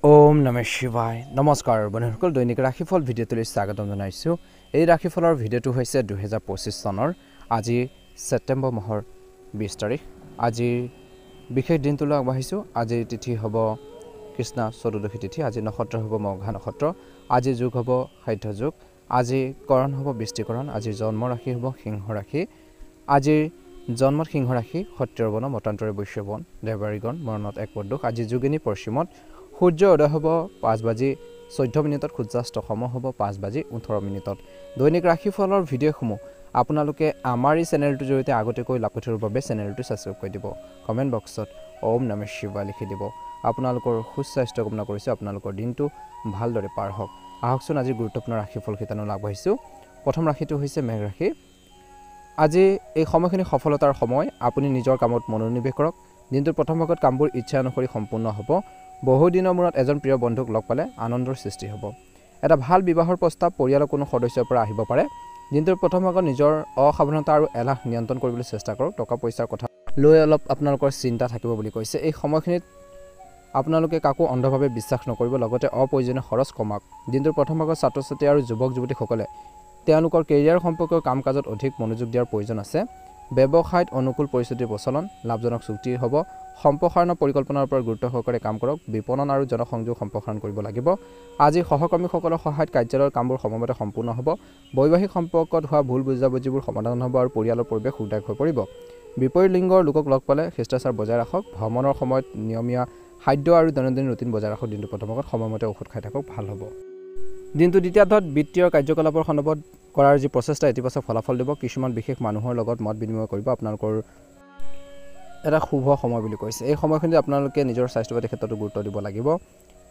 ওম নমঃ শিৱায় নমস্কাৰ বন্ধুসকল দৈনিক ৰাশিফল ভিডিঅ'টোলৈ স্বাগতম জনাইছোঁ এই ৰাশিফলৰ ভিডিঅ'টো হৈছে 2025 চনৰ আজি ছেপ্টেম্বৰ মাহৰ 20 তাৰিখ আজিৰ বিশেষ দিনটোলৈ আগবাঢ়িছোঁ আজিৰ তিথি হ'ব কৃষ্ণ চতুৰ্দশী তিথি আজি নক্ষত্ৰ হ'ব মঘা নক্ষত্ৰ আজি যুগ হ'ব সাধ্য যুগ আজি কৰণ হ'ব বৃষ্টিকৰণ আজি জন্ম ৰাশি হ'ব সিংহ ৰাশি আজিৰ জন্মত সিংহ ৰাশি সত্যৰ বৰ্ণ মতান্তৰে বৈশ্যবন দেৱাৰীগণ মৰণত এক পদুষ আজি যোগিনী পশ্চিমত সূৰ্য উদয় হ'ব 5:14 সূৰ্যাস্ত সম হ'ব 5:18 দৈনিক ৰাশিফলৰ ভিডিঅ'সমূহ আপোনালোকে আমাৰ এই চেনেলটোৰ জৰিয়তে আগতেকৈ লাভৰ বাবে চেনেলটো ছাবস্ক্ৰাইব কৰি দিব কমেণ্ট বক্সত ওম নমঃ শিৱায় লিখি দিব আপোনালোকৰ সুস্বাস্থ্য কামনা কৰিছোঁ আপোনালোকৰ দিনটো ভালদৰে পাৰ হওক আহকচোন আজি গুৰুত্বপূৰ্ণ ৰাশিফল শিতানলৈ আগবাঢ়িছোঁ প্ৰথম ৰাশিটো হৈছে মেঘ ৰাশি আজি এই সময়খিনি সফলতাৰ সময় আপুনি নিজৰ কামত মনোনিৱেশ কৰক দিনটোৰ প্ৰথম ভাগত কামবোৰ ইচ্ছা অনুসৰি সম্পূৰ্ণ হ'ব বহু দিনৰ মূৰত এজন প্ৰিয় বন্ধুক লগ পালে আনন্দৰ সৃষ্টি হ'ব এটা ভাল বিবাহৰ প্ৰস্তাৱ পৰিয়ালৰ কোনো সদস্যৰ পৰা আহিব পাৰে দিনটোৰ প্ৰথম ভাগত নিজৰ অসাৱধানতা আৰু এলাহ নিয়ন্ত্ৰণ কৰিবলৈ চেষ্টা কৰক টকা পইচাৰ কথা লৈ অলপ আপোনালোকৰ চিন্তা থাকিব বুলি কৈছে এই সময়খিনিত আপোনালোকে কাকো অন্ধভাৱে বিশ্বাস নকৰিব লগতে অপ্ৰয়োজনীয় খৰচ কমাওক দিনটোৰ প্ৰথম ভাগত ছাত্ৰ ছাত্ৰী আৰু যুৱক যুৱতীসকলে তেওঁলোকৰ কেৰিয়াৰ সম্পৰ্কীয় কাম কাজত অধিক মনোযোগ দিয়াৰ প্ৰয়োজন আছে ব্যৱসায়ত অনুকূল পৰিস্থিতিৰ প্ৰচলন লাভজনক চুক্তি হ'ব সম্প্ৰসাৰণৰ পৰিকল্পনাৰ ওপৰত গুৰুত্ব সহকাৰে কাম কৰক বিপণন আৰু জনসংযোগ সম্প্ৰসাৰণ কৰিব লাগিব আজি সহকৰ্মীসকলৰ সহায়ত কাৰ্যালয়ৰ কামবোৰ সময়মতে সম্পূৰ্ণ হ'ব বৈবাহিক সম্পৰ্কত হোৱা ভুল বুজাবুজিবোৰ সমাধান হ'ব আৰু পৰিয়ালৰ পৰিৱেশ সুদায়ক হৈ পৰিব বিপৰীত লিংগৰ লোকক লগ পালে শিষ্টাচাৰ বজাই ৰাখক ভ্ৰমণৰ সময়ত নিয়মীয়া খাদ্য আৰু দৈনন্দিন ৰুটিন বজাই ৰাখক দিনটো প্ৰথমত সময়মতে ঔষধ খাই থাকক ভাল হ'ব দিনটো দ্বিতীয়াৰ্ধত বিত্তীয় কাৰ্যকলাপৰ সন্দৰ্ভত কৰাৰ যি প্ৰচেষ্টা ইতিবাচক ফলাফল দিব কিছুমান বিশেষ মানুহৰ লগত মত বিনিময় কৰিব আপোনালোকৰ এটা শুভ সময় বুলি কৈছে এই সময়খিনিত আপোনালোকে নিজৰ স্বাস্থ্য পাতিৰ ক্ষেত্ৰতো গুৰুত্ব দিব লাগিব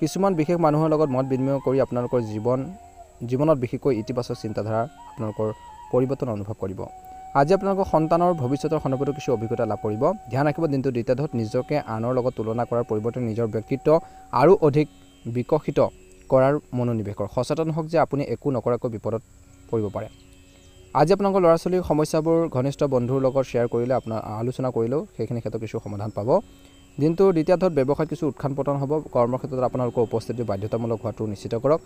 কিছুমান বিশেষ মানুহৰ লগত মত বিনিময় কৰি আপোনালোকৰ জীৱনত বিশেষকৈ ইতিবাচক চিন্তাধাৰা আপোনালোকৰ পৰিৱৰ্তন অনুভৱ কৰিব আজি আপোনালোকৰ সন্তানৰ ভৱিষ্যতৰ সন্দৰ্ভতো কিছু অভিজ্ঞতা লাভ কৰিব ধ্যান ৰাখিব দিনটো দ্বিতীয়াৰ্ধত নিজকে আনৰ লগত তুলনা কৰাৰ পৰিৱৰ্তে নিজৰ ব্যক্তিত্ব আৰু অধিক বিকশিত কৰাৰ মনোনিৱেশ কৰক সচেতন হওক যে আপুনি একো নকৰাকৈ বিপদত পৰিব পাৰে আজি আপোনালোকৰ ল'ৰা ছোৱালীৰ সমস্যাবোৰ ঘনিষ্ঠ বন্ধুৰ লগত শ্বেয়াৰ কৰিলে আপোনাৰ আলোচনা কৰিলেও সেইখিনি ক্ষেত্ৰত কিছু সমাধান পাব দিনটো দ্বিতীয়াৰ্ধত ব্যৱসায়ত কিছু উত্থান পতন হ'ব কৰ্মক্ষেত্ৰত আপোনালোকৰ উপস্থিতি বাধ্যতামূলক হোৱাটো নিশ্চিত কৰক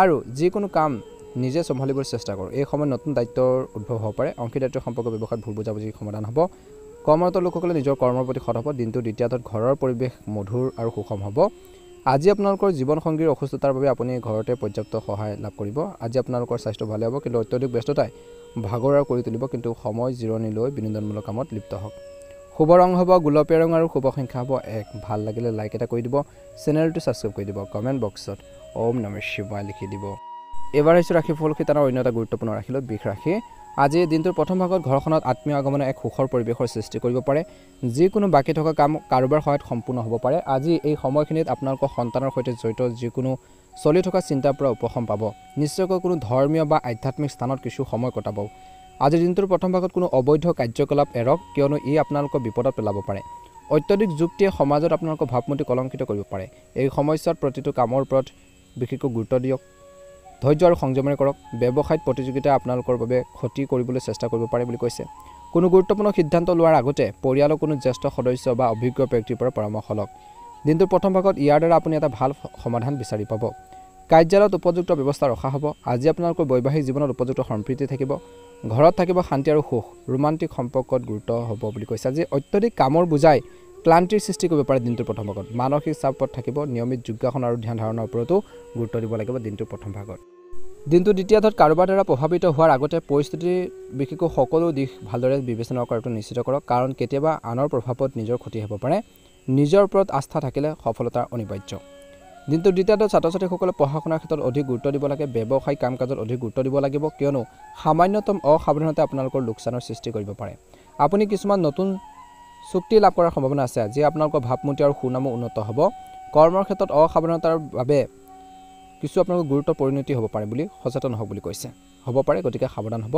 আৰু যিকোনো কাম নিজে চম্ভালিবলৈ চেষ্টা কৰক এই সময়ত নতুন দায়িত্বৰ উদ্ভৱ হ'ব পাৰে অংশীদাৰিত্ব সম্পৰ্ক ব্যৱসায়ত ভুল বুজাবুজি সমাধান হ'ব কৰ্মৰত লোকসকলে নিজৰ কৰ্মৰ প্ৰতি সৎ হ'ব দিনটো দ্বিতীয়াৰ্ধত ঘৰৰ পৰিৱেশ মধুৰ আৰু সুষম হ'ব আজি আপোনালোকৰ জীৱন সংগীৰ অসুস্থতাৰ বাবে আপুনি ঘৰতে পৰ্যাপ্ত সহায় লাভ কৰিব আজি আপোনালোকৰ স্বাস্থ্য ভালে হ'ব কিন্তু অত্যধিক ব্যস্ততাই ভাগৰ কৰি তুলিব কিন্তু সময় জিৰণি লৈ বিনোদনমূলক কামত লিপ্ত হওক শুভ ৰং হ'ব গোলপীয়া ৰং আৰু শুভ সংখ্যা হ'ব 1 ভাল লাগিলে লাইক এটা কৰি দিব চেনেলটো ছাবস্ক্ৰাইব কৰি দিব কমেণ্ট বক্সত ওম নমঃ শিৱায় লিখি দিব এবাৰ হৈছে ৰাশিফল শিতানৰ অন্য এটা গুৰুত্বপূৰ্ণ ৰাশিলৈ বৃষ ৰাশি আজি দিনটোৰ প্ৰথম ভাগত ঘৰখনত আত্মীয় আগমনে এক সুখৰ পৰিৱেশৰ সৃষ্টি কৰিব পাৰে যিকোনো বাকী থকা কাম কাৰোবাৰ সহায়ত সম্পূৰ্ণ হ'ব পাৰে আজি এই সময়খিনিত আপোনালোকৰ সন্তানৰ সৈতে জড়িত যিকোনো চলি থকা চিন্তাৰ পৰা উপশম পাব নিশ্চয়কৈ কোনো ধৰ্মীয় বা আধ্যাত্মিক স্থানত কিছু সময় কটাব আজিৰ দিনটোৰ প্ৰথম ভাগত কোনো অবৈধ কাৰ্যকলাপ এৰক কিয়নো ই আপোনালোকক বিপদত পেলাব পাৰে অত্যধিক যুক্তিয়ে সমাজত আপোনালোকৰ ভাৱমূৰ্তি কলংকিত কৰিব পাৰে এই সময়ছোৱাত প্ৰতিটো কামৰ ওপৰত বিশেষকৈ গুৰুত্ব দিয়ক ধৈৰ্য আৰু সংযমেৰে কৰক ব্যৱসায়ত প্ৰতিযোগিতা আপোনালোকৰ বাবে ক্ষতি কৰিবলৈ চেষ্টা কৰিব পাৰে বুলি কৈছে কোনো গুৰুত্বপূৰ্ণ সিদ্ধান্ত লোৱাৰ আগতে পৰিয়ালৰ কোনো জ্যেষ্ঠ সদস্য বা অভিজ্ঞ ব্যক্তিৰ পৰা পৰামৰ্শ লওক দিনটোৰ প্ৰথম ভাগত ইয়াৰ দ্বাৰা আপুনি এটা ভাল সমাধান বিচাৰি পাব কাৰ্যালয়ত উপযুক্ত ব্যৱস্থা ৰখা হ'ব আজি আপোনালোকৰ বৈবাহিক জীৱনত উপযুক্ত সম্প্ৰীতি থাকিব ঘৰত থাকিব শান্তি আৰু সুখ ৰোমান্টিক সম্পৰ্কত গুৰুত্ব হ'ব বুলি কৈছে আজি অত্যধিক কামৰ বুজাই ক্লান্তিৰ সৃষ্টি কৰিব পাৰে দিনটোৰ প্ৰথম ভাগত মানসিক চাপত থাকিব নিয়মিত যোগাসন আৰু ধ্যান ধাৰণাৰ ওপৰতো গুৰুত্ব দিব লাগিব দিনটোৰ প্ৰথম ভাগত দিনটো দ্বিতীয়াৰ্ধত কাৰোবাৰ দ্বাৰা প্ৰভাৱিত হোৱাৰ আগতে পৰিস্থিতিৰ বিশেষকৈ সকলো দিশ ভালদৰে বিবেচনা কৰাটো নিশ্চিত কৰক কাৰণ কেতিয়াবা আনৰ প্ৰভাৱত নিজৰ ক্ষতি হ'ব পাৰে নিজৰ ওপৰত আস্থা থাকিলে সফলতাৰ অনিবাৰ্য দিনটো দ্বিতীয়াৰ্ধত ছাত্ৰ ছাত্ৰীসকলে পঢ়া শুনাৰ ক্ষেত্ৰত অধিক গুৰুত্ব দিব লাগে ব্যৱসায়িক কাম কাজত অধিক গুৰুত্ব দিব লাগিব কিয়নো সামান্যতম অসাৱধানতাই আপোনালোকৰ লোকচানৰ সৃষ্টি কৰিব পাৰে আপুনি কিছুমান নতুন চুক্তি লাভ কৰাৰ সম্ভাৱনা আছে যি আপোনালোকৰ ভাৱমূৰ্তি আৰু সুনামো উন্নত হ'ব কৰ্মৰ ক্ষেত্ৰত অসাৱধানতাৰ বাবে কিছু আপোনালোকৰ গুৰুত্ব পৰিণতি হ'ব পাৰে বুলি সচেতন হওক বুলি কৈছে হ'ব পাৰে গতিকে সাৱধান হ'ব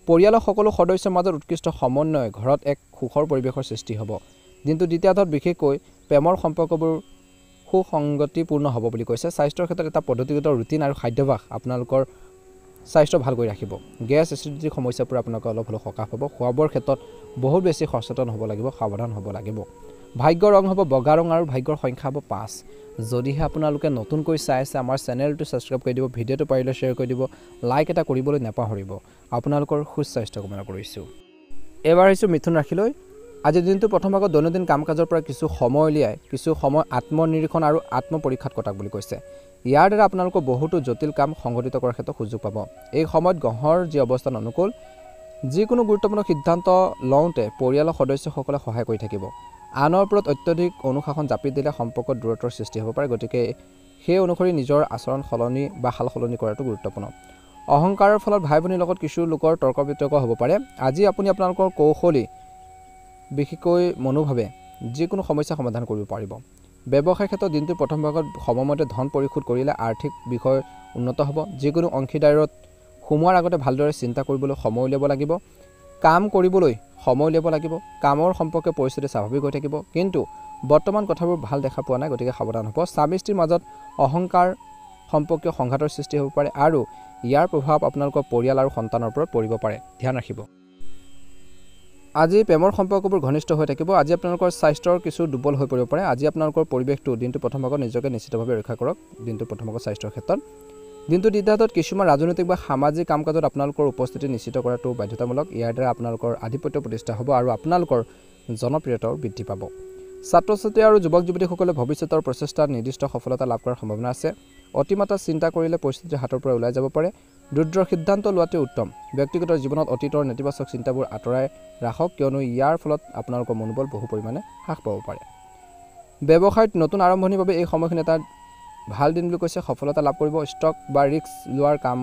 পৰিয়ালৰ সকলো সদস্যৰ মাজত উৎকৃষ্ট সমন্বয় ঘৰত এক সুখৰ পৰিৱেশৰ সৃষ্টি হ'ব দিনটো দ্বিতীয়াৰ্ধত বিশেষকৈ প্ৰেমৰ সম্পৰ্কবোৰ সুসংগতিপূৰ্ণ হ'ব বুলি কৈছে স্বাস্থ্যৰ ক্ষেত্ৰত এটা পদ্ধতিগত ৰুটিন আৰু খাদ্যাভ্যাস আপোনালোকৰ স্বাস্থ্য ভাল কৰি ৰাখিব গেছ এচিডিটিৰ সমস্যাৰ পৰা আপোনালোকৰ অলপ হ'লেও সকাহ পাব খোৱা বোৱাৰ ক্ষেত্ৰত বহুত বেছি সচেতন হ'ব লাগিব সাৱধান হ'ব লাগিব ভাগ্যৰ ৰং হ'ব বগা ৰং আৰু ভাগ্যৰ সংখ্যা হ'ব 5 যদিহে আপোনালোকে নতুনকৈ চাই আছে আমাৰ চেনেলটো সাবস্ক্ৰাইব কৰি দিব ভিডিঅ'টো পাৰিলে শ্বেয়াৰ কৰি দিব লাইক এটা কৰিবলৈ নাপাহৰিব আপোনালোকৰ সুস্বাস্থ্য কামনা কৰিছো এবাৰ আহিছো মিথুন ৰাশিলৈ আজি দিনটো প্ৰথম ভাগত দৈনন্দিন কাম-কাজৰ পৰা কিছু সময় উলিয়াই কিছু সময় আত্মনিৰীক্ষণ আৰু আত্মপৰীক্ষাত কটাক বুলি কৈছে ইয়াৰ দ্বাৰা আপোনালোকৰ বহুতো জটিল কাম সংগঠিত কৰাৰ ক্ষেত্ৰত সুযোগ পাব এই সময়ত গ্ৰহৰ যি অৱস্থান অনুকূল যিকোনো গুৰুত্বপূৰ্ণ সিদ্ধান্ত লওঁতে পৰিয়ালৰ সদস্যসকলে সহায় কৰি থাকিব আনৰ ওপৰত অত্যধিক অনুশাসন জাপি দিলে সম্পৰ্কত দূৰত্বৰ সৃষ্টি হ'ব পাৰে গতিকে সেই অনুসৰি নিজৰ আচৰণ সলনি বা হাল সলনি কৰাটো গুৰুত্বপূৰ্ণ অহংকাৰৰ ফলত ভাই ভনীৰ লগত কিছু লোকৰ তৰ্ক বিতৰ্ক হ'ব পাৰে আজি আপুনি আপোনালোকৰ কৌশলী বিশেষকৈ মনোভাৱে যিকোনো সমস্যা সমাধান কৰিব পাৰিব ব্যৱসায় ক্ষেত্ৰত দিনটো প্ৰথম ভাগত সময়মতে ধন পৰিশোধ কৰিলে আৰ্থিক বিষয় উন্নত হ'ব যিকোনো অংশীদাৰত সোমোৱাৰ আগতে ভালদৰে চিন্তা কৰিবলৈ সময় উলিয়াব লাগিব কাম কৰিবলৈ সময় উলিয়াব লাগিব কামৰ সম্পৰ্কে পৰিস্থিতি স্বাভাৱিক হৈ থাকিব কিন্তু বৰ্তমান কথাবোৰ ভাল দেখা পোৱা নাই গতিকে সাৱধান হ'ব স্বামী স্ত্ৰীৰ মাজত অহংকাৰ সম্পৰ্কীয় সংঘাতৰ সৃষ্টি হ'ব পাৰে আৰু ইয়াৰ প্ৰভাৱ আপোনালোকৰ পৰিয়াল আৰু সন্তানৰ ওপৰত পৰিব পাৰে ধ্যান ৰাখিব আজি প্ৰেমৰ সম্পৰ্কবোৰ ঘনিষ্ঠ হৈ থাকিব আজি আপোনালোকৰ স্বাস্থ্যৰ কিছু দুৰ্বল হৈ পৰিব পাৰে আজি আপোনালোকৰ পৰিৱেশটো দিনটো প্ৰথম ভাগত নিজকে নিশ্চিতভাৱে ৰক্ষা কৰক দিনটো প্ৰথম ভাগত স্বাস্থ্যৰ ক্ষেত্ৰত দিনটো দ্বিতীয়ত কিছুমান ৰাজনৈতিক বা সামাজিক কাম-কাজত আপোনালোকৰ উপস্থিতি নিশ্চিত কৰাটো বাধ্যতামূলক ইয়াৰ দ্বাৰা আপোনালোকৰ আধিপত্য প্ৰতিষ্ঠা হ'ব আৰু আপোনালোকৰ জনপ্ৰিয়তাও বৃদ্ধি পাব ছাত্ৰ-ছাত্ৰী আৰু যুৱক-যুৱতীসকলে ভৱিষ্যতৰ প্ৰচেষ্টাত নিৰ্দিষ্ট সফলতা লাভ কৰাৰ সম্ভাৱনা আছে অতিমাত্ৰা চিন্তা কৰিলে পৰিস্থিতি হাতৰ পৰা ওলাই যাব পাৰে দ্ৰুত সিদ্ধান্ত লোৱাটো উত্তম ব্যক্তিগত জীৱনত অতীতৰ নেতিবাচক চিন্তাবোৰ আঁতৰাই ৰাখক কিয়নো ইয়াৰ ফলত আপোনালোকৰ মনোবল বহু পৰিমাণে হ্ৰাস পাব পাৰে ব্যৱসায়ত নতুন আৰম্ভণিৰ বাবে এই সময়খিনি এটা ভাল দিন বুলি কৈছে সফলতা লাভ কৰিব ষ্টক বা ৰিস্ক লোৱাৰ কাম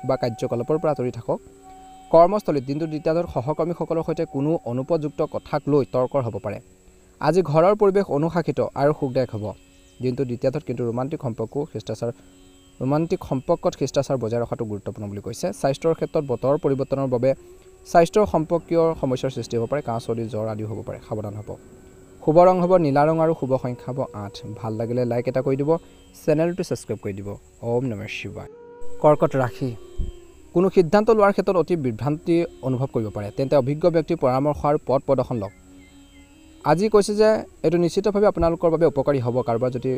বা কাৰ্যকলাপৰ পৰা আঁতৰি থাকক কৰ্মস্থলীত দিনটো দ্বিতীয়ত সহকৰ্মীসকলৰ সৈতে কোনো অনুপযুক্ত কথাক লৈ তৰ্কৰ হ'ব পাৰে আজি ঘৰৰ পৰিৱেশ অনুশাসিত আৰু সুখদায়ক হ'ব দিনটো দ্বিতীয়ত কিন্তু ৰোমান্টিক সম্পৰ্কত শিষ্টাচাৰ বজাই ৰখাটো গুৰুত্বপূৰ্ণ বুলি কৈছে স্বাস্থ্যৰ ক্ষেত্ৰত বতৰ পৰিৱৰ্তনৰ বাবে স্বাস্থ্যৰ সম্পৰ্কীয় সমস্যাৰ সৃষ্টি হ'ব পাৰে কাহ চৰ্দি জ্বৰ আদি হ'ব পাৰে সাৱধান হ'ব শুভ ৰং হ'ব নীলা ৰং আৰু শুভ সংখ্যা হ'ব 8 ভাল লাগিলে লাইক এটা কৰি দিব চেনেলটো সাবস্ক্ৰাইব কৰি দিব ওম নমঃ শিৱায় কৰ্কট ৰাশি কোনো সিদ্ধান্ত লোৱাৰ ক্ষেত্ৰত অতি বিভ্ৰান্তি অনুভৱ কৰিব পাৰে তেন্তে অভিজ্ঞ ব্যক্তিৰ পৰামৰ্শ আৰু পথ প্ৰদৰ্শন লওক আজি কৈছে যে এটো নিশ্চিতভাৱে আপোনালোকৰ বাবে উপকাৰী হ'ব কাৰোবাৰ যদি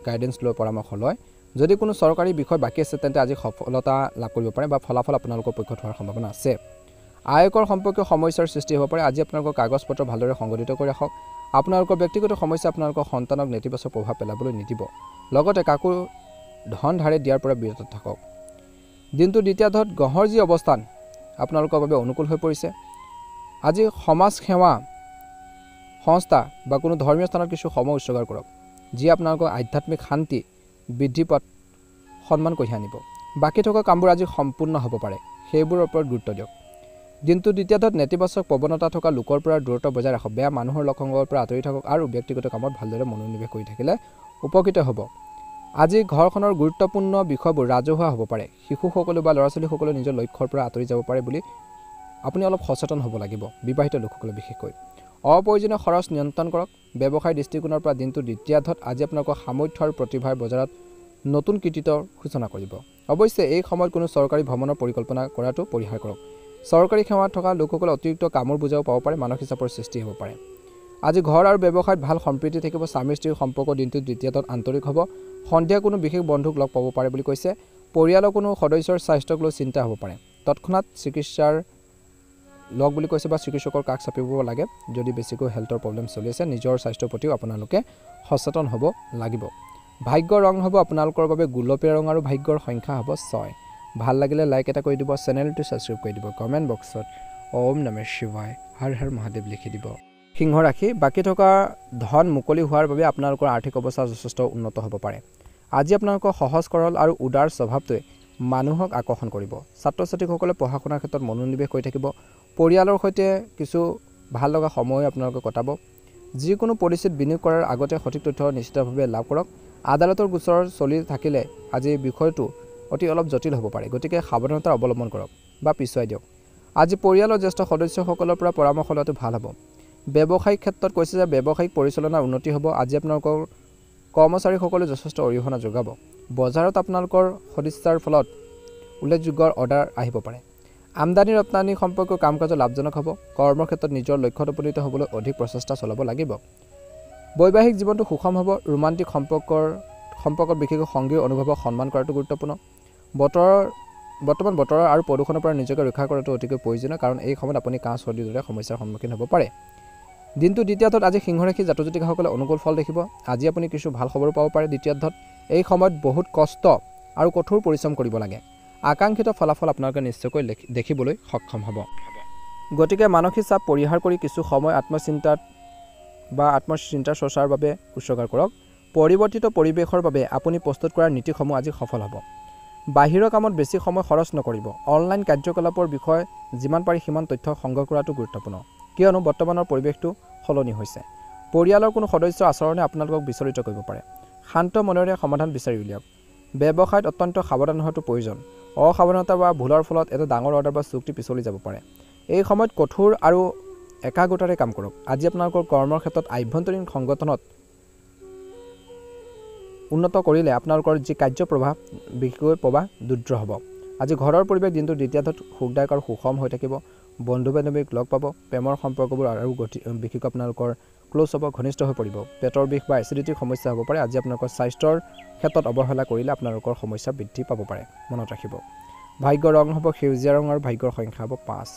গাইডেন্স লৈ পৰামৰ্শ লয় যদি কোনো চৰকাৰী বিষয় বাকি আছে তেন্তে আজি সফলতা লাভ কৰিব পাৰে বা ফলাফল আপোনালোকৰ পক্ষত হোৱাৰ সম্ভাৱনা আছে আয়কৰ সম্পৰ্কীয় সমস্যাৰ সৃষ্টি হ'ব পাৰে আজি আপোনালোকৰ কাগজ পত্ৰ ভালদৰে সংগঠিত কৰি ৰাখক আপোনালোকৰ ব্যক্তিগত সমস্যা আপোনালোকৰ সন্তানক নেতিবাচক প্ৰভাৱ পেলাবলৈ নিদিব লগতে কাকো ধন ধাৰে দিয়াৰ পৰা বিৰত থাকক দিনটো দ্বিতীয়ত গ্ৰহৰ যি অৱস্থান আপোনালোকৰ বাবে অনুকূল হৈ পৰিছে আজি সমাজ সেৱা সংস্থা বা কোনো ধৰ্মীয় স্থানত কিছু সময় উৎসৰ্গ কৰক যি আপোনালোকৰ আধ্যাত্মিক শান্তি বৃদ্ধি পোৱাত সন্মান কঢ়িয়াই আনিব বাকি থকা কামবোৰ আজি সম্পূৰ্ণ হ'ব পাৰে সেইবোৰৰ ওপৰত গুৰুত্ব দিয়ক দিনটো দ্বিতীয়ত নেতিবাচক প্ৰৱণতা থকা লোকৰ পৰা দূৰত্ব বজাই ৰাখক বেয়া মানুহৰ লগসংগৰ পৰা আঁতৰি থাকক আৰু ব্যক্তিগত কামত ভালদৰে মনোনিৱেশ কৰি থাকিলে উপকৃত হ'ব আজি ঘৰখনৰ গুৰুত্বপূৰ্ণ বিষয়বোৰ ৰাজহুৱা হ'ব পাৰে শিশুসকলে বা ল'ৰা-ছোৱালীসকলে নিজৰ লক্ষ্যৰ পৰা আঁতৰি যাব পাৰে বুলি আপুনি অলপ সচেতন হ'ব লাগিব বিবাহিত লোকসকলে বিশেষকৈ অপ্ৰয়োজনীয় খৰচ নিয়ন্ত্ৰণ কৰক ব্যৱসায় দৃষ্টিকোণৰ পৰা দিনটো দ্বিতীয়ত আজি আপোনালোকৰ সামৰ্থ্য আৰু প্ৰতিভাৰ বজাৰত নতুন কৃতিত্বৰ সূচনা কৰিব অৱশ্যে এই সময়ত কোনো চৰকাৰী ভ্ৰমণৰ পৰিকল্পনা কৰাটো পৰিহাৰ কৰক চৰকাৰী সেৱাত থকা লোকসকলে অতিৰিক্ত কামৰ বুজাও পাব পাৰে মানসিক চাপৰ সৃষ্টি হ'ব পাৰে আজি ঘৰ আৰু ব্যৱসায়ত ভাল সম্প্ৰীতি থাকিব স্বামী স্ত্ৰীৰ সম্পৰ্ক দিনটো দ্বিতীয়ত আন্তৰিক হ'ব সন্ধিয়া কোনো বিশেষ বন্ধুক লগ পাব পাৰে বুলি কৈছে পৰিয়ালৰ কোনো সদস্যৰ স্বাস্থ্যক লৈ চিন্তা হ'ব পাৰে তৎক্ষণাত চিকিৎসাৰ লগ বুলি কৈছে বা চিকিৎসকৰ কাষ চাপিব লাগে যদি বেছিকৈ হেল্থৰ প্ৰব্লেম চলি আছে নিজৰ স্বাস্থ্যৰ প্ৰতিও আপোনালোকে সচেতন হ'ব লাগিব ভাগ্যৰ ৰং হ'ব আপোনালোকৰ বাবে গুলপীয়া ৰং আৰু ভাগ্যৰ সংখ্যা হ'ব 6 ভাল লাগিলে লাইক এটা কৰি দিব চেনেলটো সাবস্ক্ৰাইব কৰি দিব কমেন্ট বক্সত ওম নমঃ শিৱায় হৰ হৰ মহাদেৱ লিখি দিব সিংহ ৰাশি বাকি থকা ধন মুকলি হোৱাৰ বাবে আপোনালোকৰ আৰ্থিক অৱস্থা যথেষ্ট উন্নত হ'ব পাৰে আজি আপোনালোকৰ সহজ সৰল আৰু উদাৰ স্বভাৱটোৱে মানুহক আকৰ্ষণ কৰিব ছাত্ৰ-ছাত্ৰীসকলে পঢ়া শুনাৰ ক্ষেত্ৰত মনোনিৱেশ কৰি থাকিব পৰিয়ালৰ সৈতে কিছু ভাল লগা সময় আপোনালোকে কটাব যিকোনো পলিচিত বিনিয়োগ কৰাৰ আগতে সঠিক তথ্য নিশ্চিতভাৱে লাভ কৰক আদালতৰ গোচৰ চলি থাকিলে আজি বিষয়টো অতি অলপ জটিল হ'ব পাৰে গতিকে সাৱধানতা অৱলম্বন কৰক বা পিছুৱাই দিয়ক আজি পৰিয়ালৰ জ্যেষ্ঠ সদস্যসকলৰ পৰা পৰামৰ্শ লোৱাটো ভাল হ'ব ব্যৱসায়িক ক্ষেত্ৰত কৈছে যে ব্যৱসায়িক পৰিচালনাৰ উন্নতি হ'ব আজি আপোনালোকৰ কৰ্মচাৰীসকলে যথেষ্ট অৰিহণা যোগাব বজাৰত আপোনালোকৰ সদিচ্ছাৰ ফলত উল্লেখযোগ্য অৰ্ডাৰ আহিব পাৰে আমদানি ৰপ্তানি সম্পৰ্কীয় কাম-কাজ লাভজনক হ'ব কৰ্মৰ ক্ষেত্ৰত নিজৰ লক্ষ্যত উপনীত হ'বলৈ অধিক প্ৰচেষ্টা চলাব লাগিব বৈবাহিক জীৱনটো সুষম হ'ব। ৰোমান্টিক সম্পৰ্কত বিশেষকৈ সংগীৰ অনুভৱক সন্মান কৰাটো গুৰুত্বপূৰ্ণ। বৰ্তমান বতৰৰ আৰু প্ৰদূষণৰ পৰা নিজকে ৰক্ষা কৰাটো অতিকৈ প্ৰয়োজনীয়, কাৰণ এই সময়ত আপুনি কাহ চৰ্দিৰ দৰে সমস্যাৰ সন্মুখীন হ'ব পাৰে। দিনটো দ্বিতীয়াৰ্ধত আজি সিংহ ৰাশি জাতক-জাতিকাসকলে অনুকূল ফল দেখিব। আজি আপুনি কিছু ভাল খবৰো পাব পাৰে। দ্বিতীয়াৰ্ধত এই সময়ত বহুত কষ্ট আৰু কঠোৰ পৰিশ্ৰম কৰিব লাগে। আকাংক্ষিত ফলাফল আপোনালোকে নিশ্চয়কৈ দেখিবলৈ সক্ষম হ'ব। গতিকে মানসিক চাপ পৰিহাৰ কৰি কিছু সময় আত্মচিন্তাৰ চৰ্চাৰ বাবে উৎসৰ্গা কৰক। পৰিৱৰ্তিত পৰিৱেশৰ বাবে আপুনি প্ৰস্তুত কৰা নীতিসমূহ আজি সফল হ'ব। বাহিৰৰ কামত বেছি সময় খৰচ নকৰিব। অনলাইন কাৰ্যকলাপৰ বিষয়ে যিমান পাৰি সিমান তথ্য সংগ্ৰহ কৰাটো গুৰুত্বপূৰ্ণ, কিয়নো বৰ্তমানৰ পৰিৱেশটো সলনি হৈছে। পৰিয়ালৰ কোনো সদস্যৰ আচৰণে আপোনালোকক বিচলিত কৰিব পাৰে। শান্ত মনেৰে সমাধান বিচাৰি উলিয়াওক। ব্যৱসায়ত অত্যন্ত সাৱধান হোৱাটো প্ৰয়োজন। অসাৱধানতা বা ভুলৰ ফলত এটা ডাঙৰ অৰ্ডাৰ বা চুক্তি পিছলি যাব পাৰে। এই সময়ত কঠোৰ আৰু একাগ্ৰতাৰে কাম কৰক। আজি আপোনালোকৰ কৰ্মৰ ক্ষেত্ৰত আভ্যন্তৰীণ সংগঠনত উন্নত কৰিলে আপোনালোকৰ যি বিশেষকৈ প্ৰবাহ দ্ৰুত হ'ব। আজি ঘৰৰ পৰিৱেশ দিনটোৰ দ্বিতীয়াৰ্ধত সুখদায়ক আৰু সুষম হৈ থাকিব। বন্ধু বান্ধৱীক লগ পাব। প্ৰেমৰ সম্পৰ্কবোৰ আৰু বিশেষকৈ আপোনালোকৰ ক্ল'জ হ'ব, ঘনিষ্ঠ হৈ পৰিব। পেটৰ বিষ বা এচিডিটিৰ সমস্যা হ'ব পাৰে। আজি আপোনালোকৰ স্বাস্থ্যৰ ক্ষেত্ৰত অৱহেলা কৰিলে আপোনালোকৰ সমস্যা বৃদ্ধি পাব পাৰে, মনত ৰাখিব। ভাগ্যৰ ৰং হ'ব সেউজীয়া ৰং আৰু ভাগ্যৰ সংখ্যা হ'ব 5।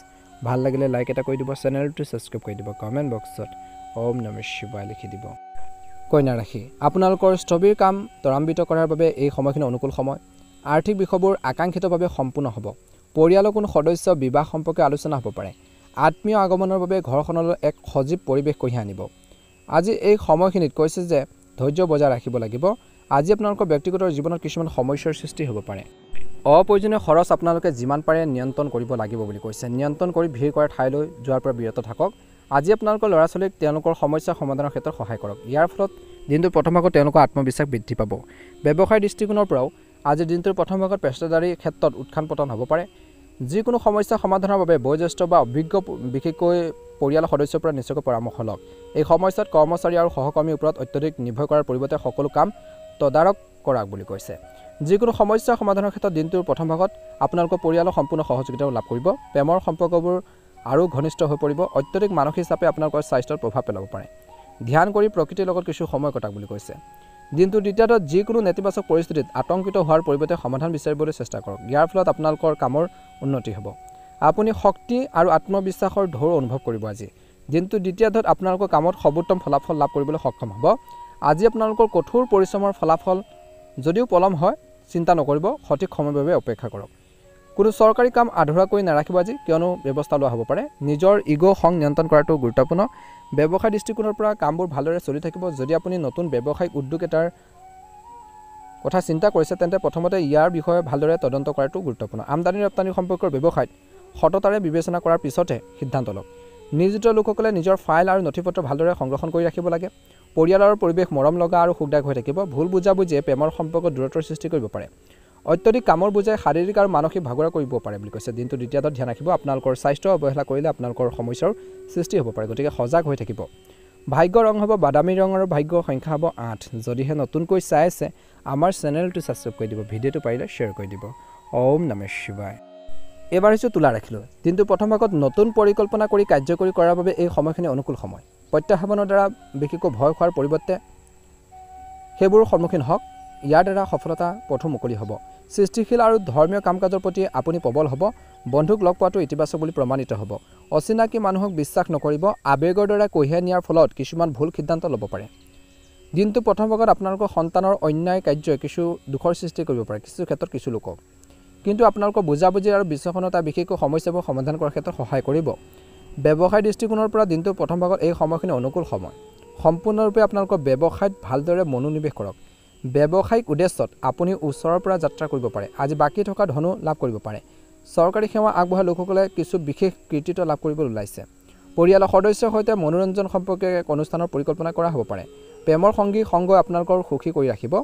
ভাল লাগিলে লাইক এটা কৰি দিব, চেনেলটো ছাবস্ক্ৰাইব কৰি দিব, কমেণ্ট বক্সত ওম নমঃ শিৱায় লিখি দিব। কন্যা ৰাশি, আপোনালোকৰ স্থবিৰ কাম ত্বৰান্বিত কৰাৰ বাবে এই সময়খিনি অনুকূল সময়। আৰ্থিক বিষয়বোৰ আকাংক্ষিতভাৱে সম্পূৰ্ণ হ'ব। পৰিয়ালৰ কোনো সদস্য বিবাহ সম্পৰ্কে আলোচনা হ'ব পাৰে। আত্মীয় আগমনৰ বাবে ঘৰখনলৈ এক সজীৱ পৰিৱেশ কঢ়িয়াই আনিব। আজি এই সময়খিনিত কৈছে যে ধৈৰ্য বজাই ৰাখিব লাগিব। আজি আপোনালোকৰ ব্যক্তিগত জীৱনত কিছুমান সমস্যাৰ সৃষ্টি হ'ব পাৰে। অপ্ৰয়োজনীয় খৰচ আপোনালোকে যিমান পাৰে নিয়ন্ত্ৰণ কৰিব লাগিব বুলি কৈছে। নিয়ন্ত্ৰণ কৰি ভিৰ কৰা ঠাইলৈ যোৱাৰ পৰা বিৰত থাকক। আজি আপোনালোকৰ ল'ৰা ছোৱালীক তেওঁলোকৰ সমস্যা সমাধানৰ ক্ষেত্ৰত সহায় কৰক। ইয়াৰ ফলত দিনটোৰ প্ৰথম ভাগত তেওঁলোকৰ আত্মবিশ্বাস বৃদ্ধি পাব। ব্যৱসায়ৰ দৃষ্টিকোণৰ পৰাও আজি দিনটোৰ প্ৰথম ভাগত পেছাদাৰী ক্ষেত্ৰত উত্থান পতন হ'ব পাৰে। যিকোনো সমস্যা সমাধানৰ বাবে বয়োজ্যেষ্ঠ বা অভিজ্ঞ বিশেষকৈ পৰিয়ালৰ সদস্যৰ পৰা নিশ্চয়কৈ পৰামৰ্শ লওক। এই সময়ছোৱাত কৰ্মচাৰী আৰু সহকৰ্মীৰ ওপৰত অত্যধিক নিৰ্ভৰ কৰাৰ পৰিৱৰ্তে সকলো কাম তদাৰক কৰক বুলি কৈছে। যিকোনো সমস্যা সমাধানৰ ক্ষেত্ৰত দিনটোৰ প্ৰথম ভাগত আপোনালোকৰ পৰিয়ালৰ সম্পূৰ্ণ সহযোগিতাও লাভ কৰিব। প্ৰেমৰ সম্পৰ্কবোৰ আৰু ঘনিষ্ঠ হৈ পৰিব। অত্যধিক মানসিক চাপে আপোনালোকৰ স্বাস্থ্যত প্ৰভাৱ পেলাব পাৰে। ধ্যান কৰি প্ৰকৃতিৰ লগত কিছু সময় কটাওক বুলি কৈছে। দিনটোৰ দ্বিতীয়াৰ্ধত যিকোনো নেতিবাচক পৰিস্থিতিত আতংকিত হোৱাৰ পৰিৱৰ্তে সমাধান বিচাৰিবলৈ চেষ্টা কৰক। ইয়াৰ ফলত আপোনালোকৰ কামৰ উন্নতি হ'ব। আপুনি শক্তি আৰু আত্মবিশ্বাসৰ ঢৌ অনুভৱ কৰিব। আজি দিনটোৰ দ্বিতীয়াৰ্ধত আপোনালোকৰ কামত সৰ্বোত্তম ফলাফল লাভ কৰিবলৈ সক্ষম হ'ব। আজি আপোনালোকৰ কঠোৰ পৰিশ্ৰমৰ ফলাফল যদিও পলম হয় চিন্তা নকৰিব, সঠিক সময়ৰ বাবে অপেক্ষা কৰক। কোনো চৰকাৰী কাম আধৰুৱা কৰি নাৰাখিব আজি, কিয়নো ব্যৱস্থা লোৱা হ'ব পাৰে। নিজৰ ইগ' খং নিয়ন্ত্ৰণ কৰাটো গুৰুত্বপূৰ্ণ। ব্যৱসায় দৃষ্টিকোণৰ পৰা কামবোৰ ভালদৰে চলি থাকিব। যদি আপুনি নতুন ব্যৱসায়িক উদ্যোগ এটাৰ কথা চিন্তা কৰিছে তেন্তে প্ৰথমতে ইয়াৰ বিষয়ে ভালদৰে তদন্ত কৰাটো গুৰুত্বপূৰ্ণ। আমদানি ৰপ্তানি সম্পৰ্কৰ ব্যৱসায়ত সততাৰে বিবেচনা কৰাৰ পিছতহে সিদ্ধান্ত লওক। নিয়োজিত লোকসকলে নিজৰ ফাইল আৰু নথিপত্ৰ ভালদৰে সংৰক্ষণ কৰি ৰাখিব লাগে। পৰিয়ালৰ পৰিৱেশ মৰম লগা আৰু সুখদায়ক হৈ থাকিব। ভুল বুজাবুজিয়ে প্ৰেমৰ সম্পৰ্কত দূৰত্বৰ সৃষ্টি কৰিব পাৰে। অত্যধিক কামৰ বুজাই শাৰীৰিক আৰু মানসিক ভাগৰা কৰিব পাৰে বুলি কৈছে। দিনটো দ্বিতীয়াৰ্ধত ধ্যান ৰাখিব। আপোনালোকৰ স্বাস্থ্য অৱহেলা কৰিলে আপোনালোকৰ সমস্যাৰ সৃষ্টি হ'ব পাৰে, গতিকে সজাগ হৈ থাকিব। ভাগ্যৰ ৰং হ'ব বাদামী ৰং আৰু ভাগ্যৰ সংখ্যা হ'ব 8। যদিহে নতুনকৈ চাই আছে আমাৰ চেনেলটো ছাবস্ক্ৰাইব কৰি দিব, ভিডিঅ'টো পাৰিলে শ্বেয়াৰ কৰি দিব। ওম নমঃ শিৱায়। এবাৰ হৈছে তুলা ৰাখিলোঁ। দিনটোৰ প্ৰথম ভাগত নতুন পৰিকল্পনা কৰি কাৰ্যকৰী কৰাৰ বাবে এই সময়খিনি অনুকূল সময়। প্ৰত্যাহ্বানৰ দ্বাৰা বিশেষকৈ ভয় খোৱাৰ পৰিৱৰ্তে সেইবোৰৰ সন্মুখীন হওক। ইয়াৰ দ্বাৰা সফলতা পথো মুকলি হ'ব। সৃষ্টিশীল আৰু ধৰ্মীয় কাম কাজৰ প্ৰতি আপুনি প্ৰবল হ'ব। বন্ধুক লগ পোৱাটো ইতিবাচক বুলি প্ৰমাণিত হ'ব। অচিনাকি মানুহক বিশ্বাস নকৰিব। আৱেগৰ দ্বাৰা কঢ়িয়াই নিয়াৰ ফলত কিছুমান ভুল সিদ্ধান্ত ল'ব পাৰে। দিনটো প্ৰথম ভাগত আপোনালোকৰ সন্তানৰ অন্যায় কাৰ্যই কিছু দুখৰ সৃষ্টি কৰিব পাৰে কিছু ক্ষেত্ৰত কিছু লোকক, কিন্তু আপোনালোকৰ বুজাবুজি আৰু বিচক্ষণতা বিশেষকৈ সমস্যাবোৰ সমাধান কৰাৰ ক্ষেত্ৰত সহায় কৰিব। ব্যৱসায় দৃষ্টিকোণৰ পৰা দিনটো প্ৰথম ভাগত এই সময়খিনি অনুকূল সময়। সম্পূৰ্ণৰূপে আপোনালোকৰ ব্যৱসায়ত ভালদৰে মনোনিৱেশ কৰক। ব্যৱসায়িক উদ্দেশ্যত আপুনি ওচৰৰ পৰা যাত্ৰা কৰিব পাৰে। আজি বাকী থকা ধনো লাভ কৰিব পাৰে। চৰকাৰী সেৱা আগবঢ়োৱা লোকসকলে কিছু বিশেষ কৃতিত্ব লাভ কৰিবলৈ ওলাইছে। পৰিয়ালৰ সদস্যৰ সৈতে মনোৰঞ্জন সম্পৰ্কে এক অনুষ্ঠানৰ পৰিকল্পনা কৰা হ'ব পাৰে। প্ৰেমৰ সংগী সংগই আপোনালোকৰ সুখী কৰি ৰাখিব।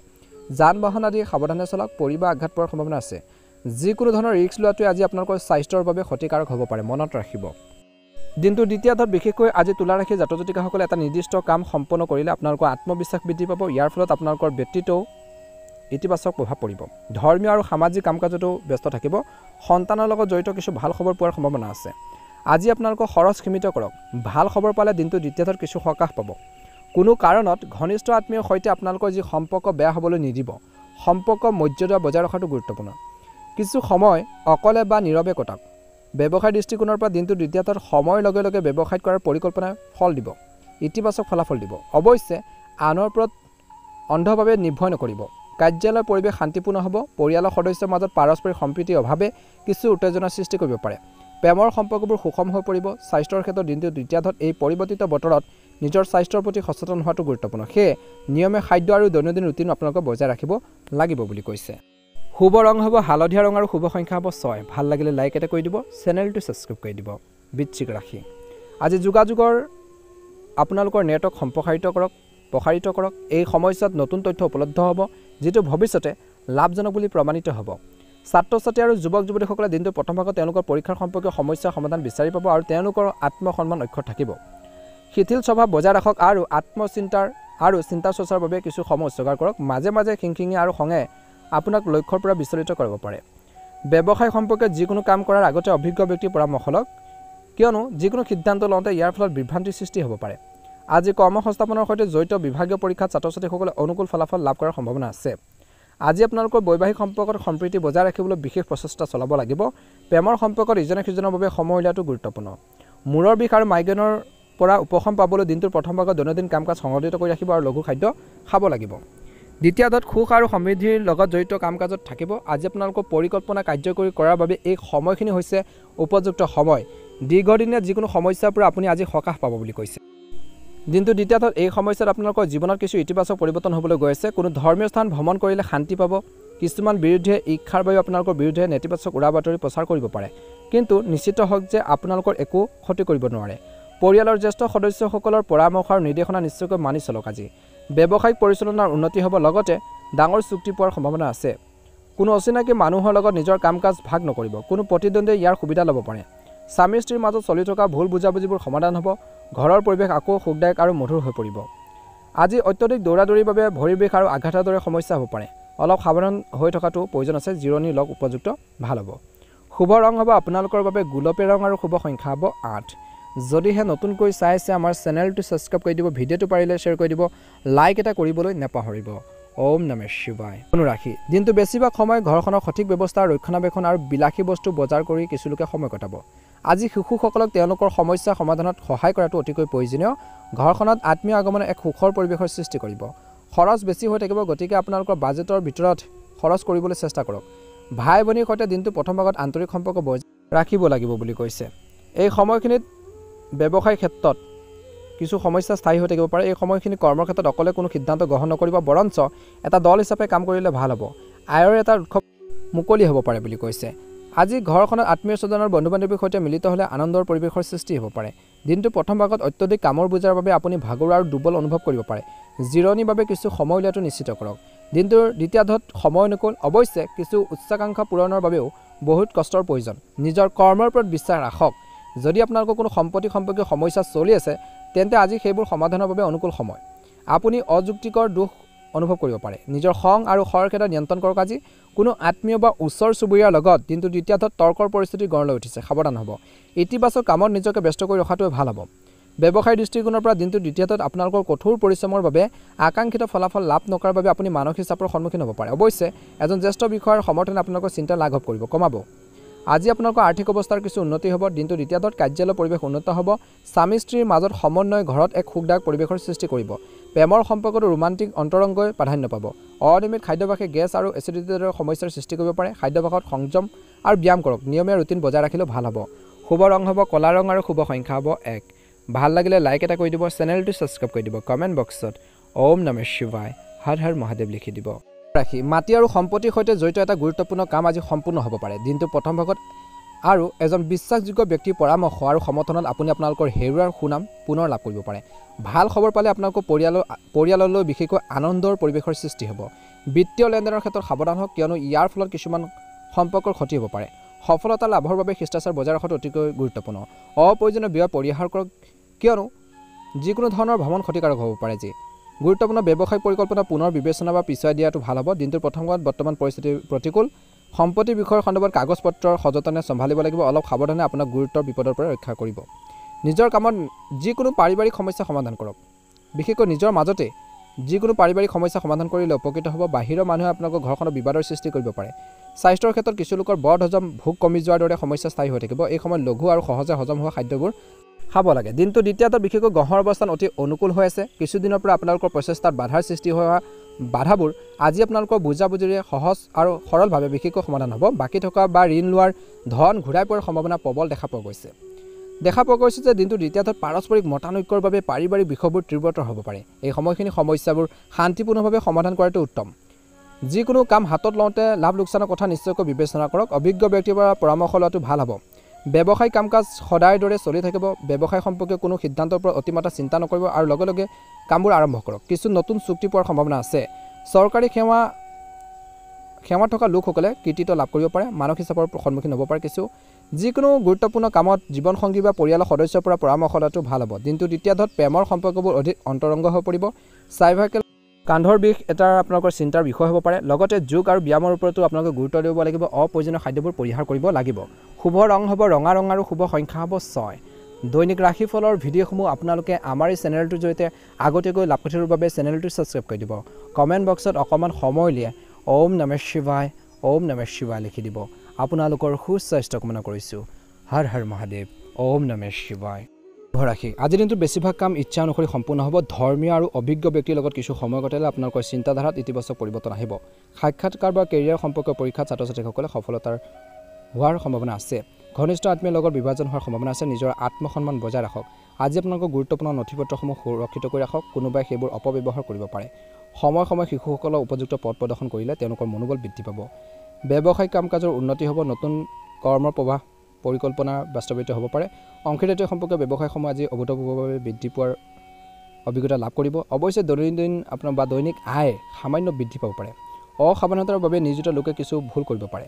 যান বাহন আদি সাৱধানে চলাওক। পৰি বা আঘাত পোৱাৰ সম্ভাৱনা আছে। যিকোনো ধৰণৰ ৰিস্ক লোৱাটোৱে আজি আপোনালোকৰ স্বাস্থ্যৰ বাবে ক্ষতিকাৰক হ'ব পাৰে, মনত ৰাখিব। দিনটোৰ দ্বিতীয়াৰ্ধত বিশেষকৈ আজি তুলা ৰাশি জাতক জাতিকাসকলে এটা নিৰ্দিষ্ট কাম সম্পন্ন কৰিলে আপোনালোকৰ আত্মবিশ্বাস বৃদ্ধি পাব। ইয়াৰ ফলত আপোনালোকৰ ব্যক্তিত্বও ইতিবাচক প্ৰভাৱ পৰিব। ধৰ্মীয় আৰু সামাজিক কাম কাজতো ব্যস্ত থাকিব। সন্তানৰ লগত জড়িত কিছু ভাল খবৰ পোৱাৰ সম্ভাৱনা আছে। আজি আপোনালোকৰ খৰচ সীমিত কৰক। ভাল খবৰ পালে দিনটো দ্বিতীয়াৰ্ধত কিছু সকাহ পাব। কোনো কাৰণত ঘনিষ্ঠ আত্মীয়ৰ সৈতে আপোনালোকৰ যি সম্পৰ্ক বেয়া হ'বলৈ নিদিব সম্পৰ্ক মৰ্যাদা বজাই ৰখাটো গুৰুত্বপূৰ্ণ কিছু সময় অকলে বা নীৰৱে কটাওক ব্যৱসায় দৃষ্টিকোণৰ পৰা দিনটো দ্বিতীয়তাত সময়ৰ লগে লগে ব্যৱসায় কৰাৰ পৰিকল্পনাই ফল দিব ইতিবাচক ফলাফল দিব অৱশ্যে আনৰ ওপৰত অন্ধভাৱে নিৰ্ভৰ নকৰিব কাৰ্যালয়ৰ পৰিৱেশ শান্তিপূৰ্ণ হ'ব পৰিয়ালৰ সদস্যৰ মাজত পাৰস্পৰিক সম্প্ৰীতিৰ অভাৱে কিছু উত্তেজনাৰ সৃষ্টি কৰিব পাৰে প্ৰেমৰ সম্পৰ্কবোৰ সুষম হৈ পৰিব স্বাস্থ্যৰ ক্ষেত্ৰত দিনটো দ্বিতীয়াত এই পৰিৱৰ্তিত বতৰত নিজৰ স্বাস্থ্যৰ প্ৰতি সচেতন হোৱাটো গুৰুত্বপূৰ্ণ সেয়ে নিয়মীয়া খাদ্য আৰু দৈনন্দিন ৰুটিন আপোনালোকে বজাই ৰাখিব লাগিব বুলি কৈছে শুভ ৰং হ'ব হালধীয়া ৰং আৰু শুভ সংখ্যা হ'ব 6 ভাল লাগিলে লাইক এটা কৰি দিব চেনেলটো সাবস্ক্ৰাইব কৰি দিব বৃশ্চিক ৰাশি আজি যোগাযোগৰ আপোনালোকৰ নেটৱৰ্ক প্ৰসাৰিত কৰক এই সময়ছোৱাত নতুন তথ্য উপলব্ধ হ'ব যেটো ভৱিষ্যতে লাভজনক বুলি প্ৰমাণিত হ'ব ছাত্ৰ-ছাত্ৰী আৰু যুৱক-যুৱতীসকলে দিনটো প্ৰথম ভাগত তেওঁলোকৰ পৰীক্ষাৰ সম্পৰ্কীয় সমস্যাৰ সমাধান বিচাৰি পাব আৰু তেওঁলোকৰ আত্মসন্মান অক্ষত থাকিব শিথিল স্বভাৱ বজাই ৰাখক আৰু আত্মচিন্তাৰ আৰু চিন্তা চৰ্চাৰ বাবে কিছু সময় উৎসৰ্গ কৰক মাজে মাজে খিংখিঙি আৰু খঙে আপোনাক লক্ষ্যৰ পৰা বিচলিত কৰিব পাৰে ব্যৱসায় সম্পৰ্কে যিকোনো কাম কৰাৰ আগতে অভিজ্ঞ ব্যক্তিৰ পৰামৰ্শ লওক কিয়নো যিকোনো সিদ্ধান্ত লওঁতে ইয়াৰ ফলত বিভ্ৰান্তিৰ সৃষ্টি হ'ব পাৰে আজি কৰ্মসংস্থাপনৰ সৈতে জড়িত বিভাগীয় পৰীক্ষাত ছাত্ৰ-ছাত্ৰীসকলে অনুকূল ফলাফল লাভ কৰাৰ সম্ভাৱনা আছে আজি আপোনালোকৰ বৈবাহিক সম্পৰ্কত সম্প্ৰীতি বজাই ৰাখিবলৈ বিশেষ প্ৰচেষ্টা চলাব লাগিব প্ৰেমৰ সম্পৰ্কত ইজনে সিজনৰ বাবে সময় উলিওৱাটো গুৰুত্বপূৰ্ণ মূৰৰ বিষ আৰু মাইগ্ৰেনৰ পৰা উপশম পাবলৈ দিনটোৰ প্ৰথম ভাগত দৈনন্দিন কাম-কাজ সংগঠিত কৰি ৰাখিব আৰু লঘু খাদ্য খাব লাগিব দ্বিতীয়ত সুখ আৰু সমৃদ্ধিৰ লগত জড়িত কাম-কাজত থাকিব আজি আপোনালোকৰ পৰিকল্পনা কাৰ্যকৰী কৰাৰ বাবে এই সময়খিনি হৈছে উপযুক্ত সময় দীৰ্ঘদিনীয়া যিকোনো সমস্যাৰ পৰা আপুনি আজি সকাহ পাব বুলি কৈছে দিনটো দ্বিতীয়ত এই সমস্যাত আপোনালোকৰ জীৱনত কিছু ইতিবাচক পৰিৱৰ্তন হ'বলৈ গৈ আছে কোনো ধৰ্মীয় স্থান ভ্ৰমণ কৰিলে শান্তি পাব কিছুমান বিৰুদ্ধে ইচ্ছাৰ বাবে আপোনালোকৰ বিৰুদ্ধে নেতিবাচক উৰাবাতৰি প্ৰচাৰ কৰিব পাৰে কিন্তু নিশ্চিত হওক যে আপোনালোকৰ একো ক্ষতি কৰিব নোৱাৰে পৰিয়ালৰ জ্যেষ্ঠ সদস্যসকলৰ পৰামৰ্শ আৰু নিৰ্দেশনা নিশ্চয়কৈ মানি চলক আজি ব্যৱসায়িক পৰিচালনাৰ উন্নতি হ'ব লগতে ডাঙৰ চুক্তি পোৱাৰ সম্ভাৱনা আছে কোনো অচিনাকি মানুহৰ লগত নিজৰ কাম-কাজ ভাগ নকৰিব কোনো প্ৰতিদ্বন্দ্বীয়ে ইয়াৰ সুবিধা ল'ব পাৰে স্বামী স্ত্ৰীৰ মাজত চলি থকা ভুল বুজাবুজিবোৰ সমাধান হ'ব ঘৰৰ পৰিৱেশ আকৌ সুখদায়ক আৰু মধুৰ হৈ পৰিব আজি অত্যধিক দৌৰাদৌৰিৰ বাবে ভৰিৰ বিষ আৰু আঘাতৰ দৰে সমস্যা হ'ব পাৰে অলপ সাৱধান হৈ থকাটো প্ৰয়োজন আছে জিৰণি লওক উপযুক্ত ভাল হ'ব শুভ ৰং হ'ব আপোনালোকৰ বাবে গোলপীয়া ৰং আৰু শুভ সংখ্যা হ'ব 8 যদিহে নতুনকৈ চাই আছে আমাৰ চেনেলটো সাবস্ক্ৰাইব কৰি দিব ভিডিঅ'টো পাৰিলে শ্বেয়াৰ কৰি দিব লাইক এটা কৰিবলৈ নাপাহৰিব ওম নমঃ শিৱায় অনুৰাশি দিনটো বেছিভাগ সময় ঘৰখনৰ সঠিক ব্যৱস্থা ৰক্ষণাবেক্ষণ আৰু বিলাসী বস্তু বজাৰ কৰি কিছু লোকে সময় কটাব আজি শিশুসকলক তেওঁলোকৰ সমস্যা সমাধানত সহায় কৰাটো অতিকৈ প্ৰয়োজনীয় ঘৰখনত আত্মীয় আগমনে এক সুখৰ পৰিৱেশৰ সৃষ্টি কৰিব খৰচ বেছি হৈ থাকিব গতিকে আপোনালোকৰ বাজেটৰ ভিতৰত খৰচ কৰিবলৈ চেষ্টা কৰক ভাই ভনীৰ সৈতে দিনটো প্ৰথম ভাগত আন্তৰিক সম্পৰ্ক বজাই ৰাখিব লাগিব বুলি কৈছে এই সময়খিনিত ব্যৱসায় ক্ষেত্ৰত কিছু সমস্যা স্থায়ী হৈ থাকিব পাৰে এই সময়খিনি কৰ্মৰ ক্ষেত্ৰত অকলে কোনো সিদ্ধান্ত গ্ৰহণ নকৰিব বৰঞ্চ এটা দল হিচাপে কাম কৰিলে ভাল হ'ব আয়ৰ এটা উৎস মুকলি হ'ব পাৰে বুলি কৈছে আজি ঘৰখনত আত্মীয় স্বজনৰ বন্ধু-বান্ধৱীৰ সৈতে মিলিত হ'লে আনন্দৰ পৰিৱেশৰ সৃষ্টি হ'ব পাৰে দিনটো প্ৰথম ভাগত অত্যধিক কামৰ বোজাৰ বাবে আপুনি ভাগৰুৱা আৰু দুৰ্বল অনুভৱ কৰিব পাৰে জিৰণিৰ বাবে কিছু সময় উলিওৱাটো নিশ্চিত কৰক দিনটোৰ দ্বিতীয়াৰ্ধত সময় অনুকূল অৱশ্যে কিছু উচ্চাকাংক্ষা পূৰণৰ বাবেও বহুত কষ্টৰ প্ৰয়োজন নিজৰ কৰ্মৰ ওপৰত বিশ্বাস ৰাখক যদি আপোনালোকৰ কোনো সম্পত্তি সম্পৰ্কীয় সমস্যা চলি আছে তেন্তে আজি সেইবোৰ সমাধানৰ বাবে অনুকূল সময় আপুনি অযুক্তিকৰ দুখ অনুভৱ কৰিব পাৰে নিজৰ খং আৰু খৰখেদা নিয়ন্ত্ৰণ কৰক আজি কোনো আত্মীয় বা ওচৰ চুবুৰীয়াৰ লগত দিনটো দ্বিতীয়ত তৰ্কৰ পৰিস্থিতি গঢ় লৈ উঠিছে সাৱধান হ'ব ইতিবাচক কামত নিজকে ব্যস্ত কৰি ৰখাটোৱে ভাল হ'ব ব্যৱসায় দৃষ্টিকোণৰ পৰা দিনটো দ্বিতীয়ত আপোনালোকৰ কঠোৰ পৰিশ্ৰমৰ বাবে আকাংক্ষিত ফলাফল লাভ নকৰাৰ বাবে আপুনি মানসিক চাপৰ সন্মুখীন হ'ব পাৰে অৱশ্যে এজন জ্যেষ্ঠ বিষয়াৰ সমৰ্থনে আপোনালোকৰ চিন্তা লাঘৱ কৰিব কমাব আজি আপোনালোকৰ আৰ্থিক অৱস্থাৰ কিছু উন্নতি হ'ব দিনটো দ্বিতীয়ত কাৰ্যালয় পৰিৱেশ উন্নত হ'ব স্বামী স্ত্ৰীৰ মাজত সমন্বয় ঘৰত এক সুখদায়ক পৰিৱেশৰ সৃষ্টি কৰিব প্ৰেমৰ সম্পৰ্কটো ৰোমান্টিক অন্তৰংগই প্ৰাধান্য পাব অনিয়মিত খাদ্যাভ্যাসে গেছ আৰু এচিডিটিৰ দৰে সমস্যাৰ সৃষ্টি কৰিব পাৰে খাদ্যাভ্যাসত সংযম আৰু ব্যায়াম কৰক নিয়মীয়া ৰুটিন বজাই ৰাখিলেও ভাল হ'ব শুভ ৰং হ'ব কলা ৰং আৰু শুভ সংখ্যা হ'ব 1 ভাল লাগিলে লাইক এটা কৰি দিব চেনেলটো সাবস্ক্ৰাইব কৰি দিব কমেণ্ট বক্সত ওম নমঃ শিৱায় হৰ হৰ মহাদেৱ লিখি দিব ৰাখি মাটি আৰু সম্পত্তিৰ সৈতে জড়িত এটা গুৰুত্বপূৰ্ণ কাম আজি সম্পূৰ্ণ হ'ব পাৰে দিনটো প্ৰথম ভাগত আৰু এজন বিশ্বাসযোগ্য ব্যক্তিৰ পৰামৰ্শ আৰু সমৰ্থনত আপুনি আপোনালোকৰ হেৰুৱাৰ সুনাম পুনৰ লাভ কৰিব পাৰে ভাল খবৰ পালে আপোনালোকৰ পৰিয়াললৈ বিশেষকৈ আনন্দৰ পৰিৱেশৰ সৃষ্টি হ'ব বিত্তীয় লেনদেনৰ ক্ষেত্ৰত সাৱধান হওক কিয়নো ইয়াৰ ফলত কিছুমান সম্পৰ্কৰ ক্ষতি হ'ব পাৰে সফলতা লাভৰ বাবে শিষ্টাচাৰ বজাই ৰখাটো অতিকৈ গুৰুত্বপূৰ্ণ অপ্ৰয়োজনীয় ব্যয় পৰিহাৰ কৰক কিয়নো যিকোনো ধৰণৰ ভ্ৰমণ ক্ষতিকাৰক হ'ব পাৰে যি গুৰুত্বপূৰ্ণ ব্যৱসায়িক পৰিকল্পনা পুনৰ বিবেচনা বা পিছুৱাই দিয়াটো ভাল হ'ব দিনটোৰ প্ৰথম ভাগত বৰ্তমান পৰিস্থিতি প্ৰতিকূল সম্পত্তি বিষয়ৰ সন্দৰ্ভত কাগজ পত্ৰৰ সযতনে চম্ভালিব লাগিব অলপ সাৱধানে আপোনাক গুৰুত্বৰ বিপদৰ পৰা ৰক্ষা কৰিব নিজৰ কামত যিকোনো পাৰিবাৰিক সমস্যা সমাধান কৰক বিশেষকৈ নিজৰ মাজতে যিকোনো পাৰিবাৰিক সমস্যা সমাধান কৰিলে উপকৃত হ'ব। বাহিৰৰ মানুহে আপোনালোকৰ ঘৰখনত বিবাদৰ সৃষ্টি কৰিব পাৰে। স্বাস্থ্যৰ ক্ষেত্ৰত কিছু লোকৰ বদ হজম, ভোক কমি যোৱাৰ দৰে সমস্যা স্থায়ী হৈ থাকিব। এই সময়ত লঘু আৰু সহজে হজম হোৱা খাদ্যবোৰ খাব লাগে। দিনটো দ্বিতীয়ত বিশেষকৈ গ্ৰহৰ অৱস্থান অতি অনুকূল হৈ আছে। কিছুদিনৰ পৰা আপোনালোকৰ প্ৰচেষ্টাত বাধাৰ সৃষ্টি হোৱা বাধাবোৰ আজি আপোনালোকৰ বুজাবুজিৰে সহজ আৰু সৰলভাৱে বিশেষকৈ সমাধান হ'ব। বাকী থকা বা ঋণ লোৱাৰ ধন ঘূৰাই পোৱাৰ সম্ভাৱনা প্ৰবল দেখা পোৱা গৈছে যে দিনটো দ্বিতীয়ত পাৰস্পৰিক মতানৈক্যৰ বাবে পাৰিবাৰিক বিষয়বোৰ তীব্ৰতৰ হ'ব পাৰে। এই সময়খিনি সমস্যাবোৰ শান্তিপূৰ্ণভাৱে সমাধান কৰাটো উত্তম। যিকোনো কাম হাতত লওঁতে লাভ লোকচানৰ কথা নিশ্চয়কৈ বিবেচনা কৰক। অভিজ্ঞ ব্যক্তিৰ পৰা পৰামৰ্শ লোৱাটো ভাল হ'ব। ব্যৱসায়িক কাম কাজ সদায়ৰ দৰে চলি থাকিব। ব্যৱসায় সম্পৰ্কীয় কোনো সিদ্ধান্তৰ পৰা অতিমাত্ৰা চিন্তা নকৰিব আৰু লগে লগে কামবোৰ আৰম্ভ কৰক। কিছু নতুন চুক্তি পোৱাৰ সম্ভাৱনা আছে। চৰকাৰী সেৱাত থকা লোকসকলে কৃতিত্ব লাভ কৰিব পাৰে। মানসিক চাপৰ সন্মুখীন হ'ব পাৰে। যিকোনো গুৰুত্বপূৰ্ণ কামত জীৱনসংগী বা পৰিয়ালৰ সদস্যৰ পৰা পৰামৰ্শ লোৱাটো ভাল হ'ব। দিনটো দ্বিতীয়ত প্ৰেমৰ সম্পৰ্কবোৰ অধিক অন্তৰংগ হৈ পৰিব। চাইভাইকেল কান্ধৰ বিষ এটা আপোনালোকৰ চিন্তাৰ বিষয় হ'ব পাৰে। লগতে যোগ আৰু ব্যায়ামৰ ওপৰতো আপোনালোকে গুৰুত্ব দিব লাগিব। অপ্ৰয়োজনীয় খাদ্যবোৰ পৰিহাৰ কৰিব লাগিব। শুভ ৰং হ'ব ৰঙা ৰং আৰু শুভ সংখ্যা হ'ব 6। দৈনিক ৰাশিফলৰ ভিডিঅ'সমূহ আপোনালোকে আমাৰ এই চেনেলটোৰ জৰিয়তে আগতীয়াকৈ লাভ কৰিবৰ বাবে চেনেলটো ছাবস্ক্ৰাইব কৰি দিব। কমেণ্ট বক্সত অকণমান সময় উলিয়াই ওম নমঃ শিৱায় লিখি দিব। আপোনালোকৰ সুস্বাস্থ্য কামনা কৰিছোঁ। হৰ হৰ মহাদেৱ। ওম নমঃ শিৱায়। ৰাশি আজিৰ দিনটোত বেছিভাগ কাম ইচ্ছা অনুসৰি সম্পূৰ্ণ হ'ব। ধৰ্মীয় আৰু অভিজ্ঞ ব্যক্তিৰ লগত কিছু সময় কটালে আপোনালোকৰ চিন্তাধাৰাত ইতিবাচক পৰিৱৰ্তন আহিব। সাক্ষাৎকাৰ বা কেৰিয়াৰ সম্পৰ্কীয় পৰীক্ষাত ছাত্ৰ ছাত্ৰীসকলে সফলতাৰ হোৱাৰ সম্ভাৱনা আছে। ঘনিষ্ঠ আত্মীয়ৰ লগত বিভাজন হোৱাৰ সম্ভাৱনা আছে। নিজৰ আত্মসন্মান বজাই ৰাখক। আজি আপোনালোকৰ গুৰুত্বপূৰ্ণ নথিপত্ৰসমূহ সুৰক্ষিত কৰি ৰাখক। কোনোবাই সেইবোৰ অপব্যৱহাৰ কৰিব পাৰে। সময় শিশুসকলক উপযুক্ত পথ প্ৰদৰ্শন কৰিলে তেওঁলোকৰ মনোবল বৃদ্ধি পাব। ব্যৱসায়িক কাম কাজৰ উন্নতি হ'ব। নতুন কৰ্মৰ প্ৰৱাহ পৰিকল্পনা বাস্তৱায়িত হ'ব পাৰে। অংশীদাৰীত্ব সম্পৰ্কীয় ব্যৱসায়সমূহ আজি অভূতপূৰ্বভাৱে বৃদ্ধি পোৱাৰ অভিজ্ঞতা লাভ কৰিব। অৱশ্যে দৈনিক আয় সামান্য বৃদ্ধি পাব পাৰে। অসাৱধানতাৰ বাবে নিয়োজিত লোকে কিছু ভুল কৰিব পাৰে।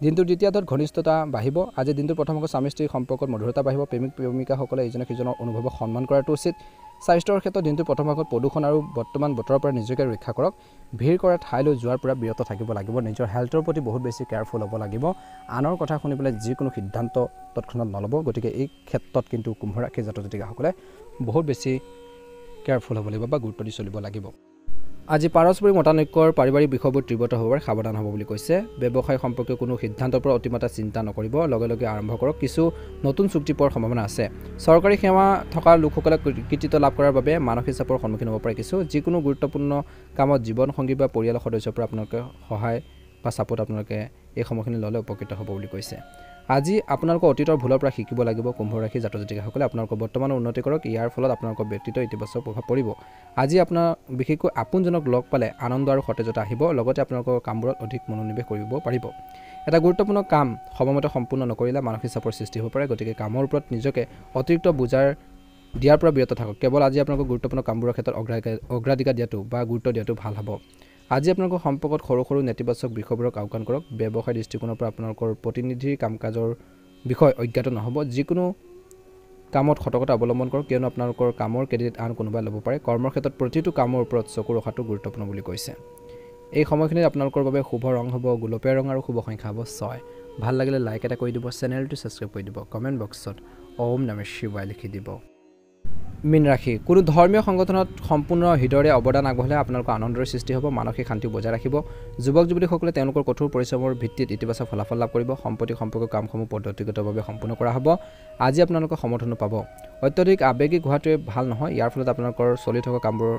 দিনটোৰ দ্বিতীয়ত ঘনিষ্ঠতা বাঢ়িব। আজি দিনটোৰ প্ৰথম স্বামী স্ত্ৰীৰ সম্পৰ্কত মধুৰতা বাঢ়িব। প্ৰেমিক প্ৰেমিকাসকলে ইজনে সিজনৰ অনুভৱক সন্মান কৰাটো উচিত। স্বাস্থ্যৰ ক্ষেত্ৰত দিনটোৰ প্ৰথম ভাগত প্ৰদূষণ আৰু বৰ্তমান বতৰৰ পৰা নিজকে ৰক্ষা কৰক। ভিৰ কৰা ঠাইলৈ যোৱাৰ পৰা বিৰত থাকিব লাগিব। নিজৰ হেল্থৰ প্ৰতি বহুত বেছি কেয়াৰফুল হ'ব লাগিব। আনৰ কথা শুনি পেলাই যিকোনো সিদ্ধান্ত তৎক্ষণাত নল'ব। গতিকে এই ক্ষেত্ৰত কিন্তু কুম্ভ ৰাশিৰ জাতক জাতিকাসকলে বহুত বেছি কেয়াৰফুল হ'ব লাগিব বা গুৰুত্ব দি চলিব লাগিব। আজি পাৰস্পৰিক মতানৈক্যৰ পাৰিবাৰিক বিষয়বোৰ তীব্ৰতৰ হ'ব পাৰে। সাৱধান হ'ব বুলি কৈছে। ব্যৱসায় সম্পৰ্কীয় কোনো সিদ্ধান্তৰ পৰা অতিমাত্ৰা চিন্তা নকৰিব। লগে লগে আৰম্ভ কৰক। কিছু নতুন চুক্তি পোৱাৰ সম্ভাৱনা আছে। চৰকাৰী সেৱা থকা লোকসকলে কৃতিত্ব লাভ কৰাৰ বাবে মানসিক চাপৰ সন্মুখীন হ'ব পাৰে। যিকোনো গুৰুত্বপূৰ্ণ কামত জীৱনসংগী বা পৰিয়ালৰ সদস্যৰ পৰা আপোনালোকে সহায় বা ছাপোৰ্ট আপোনালোকে এই সময়খিনি ল'লে উপকৃত হ'ব বুলি কৈছে। আজি আপোনালোকৰ অতীতৰ ভুলৰ পৰা শিকিব লাগিব। কুম্ভ ৰাশিৰ জাতক জাতিকাসকলে আপোনালোকৰ বৰ্তমানৰ উন্নতি কৰক। ইয়াৰ ফলত আপোনালোকৰ ব্যক্তিত্ব ইতিবাচক প্ৰভাৱ পৰিব। আজি আপোনাৰ বিশেষকৈ আপোনজনক লগ পালে আনন্দ আৰু সতেজতা আহিব। লগতে আপোনালোকৰ কামবোৰত অধিক মনোনিৱেশ কৰিব পাৰিব। এটা গুৰুত্বপূৰ্ণ কাম সময়মতে সম্পূৰ্ণ নকৰিলে মানসিক চাপৰ সৃষ্টি হ'ব পাৰে। গতিকে কামৰ ওপৰত নিজকে অতিৰিক্ত বোজাৰ দিয়াৰ পৰা বিৰত থাকক। কেৱল আজি আপোনালোকৰ গুৰুত্বপূৰ্ণ কামবোৰৰ ক্ষেত্ৰত অগ্ৰাধিকাৰ দিয়াটো বা গুৰুত্ব দিয়াটো ভাল হ'ব। আজি আপোনালোকৰ সম্পৰ্কত সৰু নেতিবাচক বিষয়বোৰক আওকাণ কৰক। ব্যৱসায় দৃষ্টিকোণৰ পৰা আপোনালোকৰ প্ৰতিনিধিৰ কাম কাজৰ বিষয় অজ্ঞাত নহ'ব। যিকোনো কামত সতৰ্কতা অৱলম্বন কৰক, কিয়নো আপোনালোকৰ কামৰ ক্ৰেডিট আন কোনোবাই ল'ব পাৰে। কৰ্মৰ ক্ষেত্ৰত প্ৰতিটো কামৰ ওপৰত চকু ৰখাটো গুৰুত্বপূৰ্ণ বুলি কৈছে। এই সময়খিনিত আপোনালোকৰ বাবে শুভ ৰং হ'ব গোলপীয়া ৰং আৰু শুভ সংখ্যা হ'ব 6। ভাল লাগিলে লাইক এটা কৰি দিব। চেনেলটো ছাবস্ক্ৰাইব কৰি দিব। কমেণ্ট বক্সত ওম নমঃ শিৱায় লিখি দিব। মীন ৰাশি কোনো ধৰ্মীয় সংগঠনত সম্পূৰ্ণ হৃদয়ৰে অৱদান আগবঢ়ালে আপোনালোকৰ আনন্দৰ সৃষ্টি হ'ব। মানসিক শান্তি বজাই ৰাখিব। যুৱক যুৱতীসকলে তেওঁলোকৰ কঠোৰ পৰিশ্ৰমৰ ভিত্তিত ইতিবাচক ফলাফল লাভ কৰিব। সম্পত্তি সম্পৰ্কীয় কামসমূহ পদ্ধতিগতভাৱে সম্পূৰ্ণ কৰা হ'ব। আজি আপোনালোকৰ সমৰ্থনো পাব। অত্যধিক আৱেগিক হোৱাটোৱে ভাল নহয়। ইয়াৰ ফলত আপোনালোকৰ চলি থকা কামবোৰ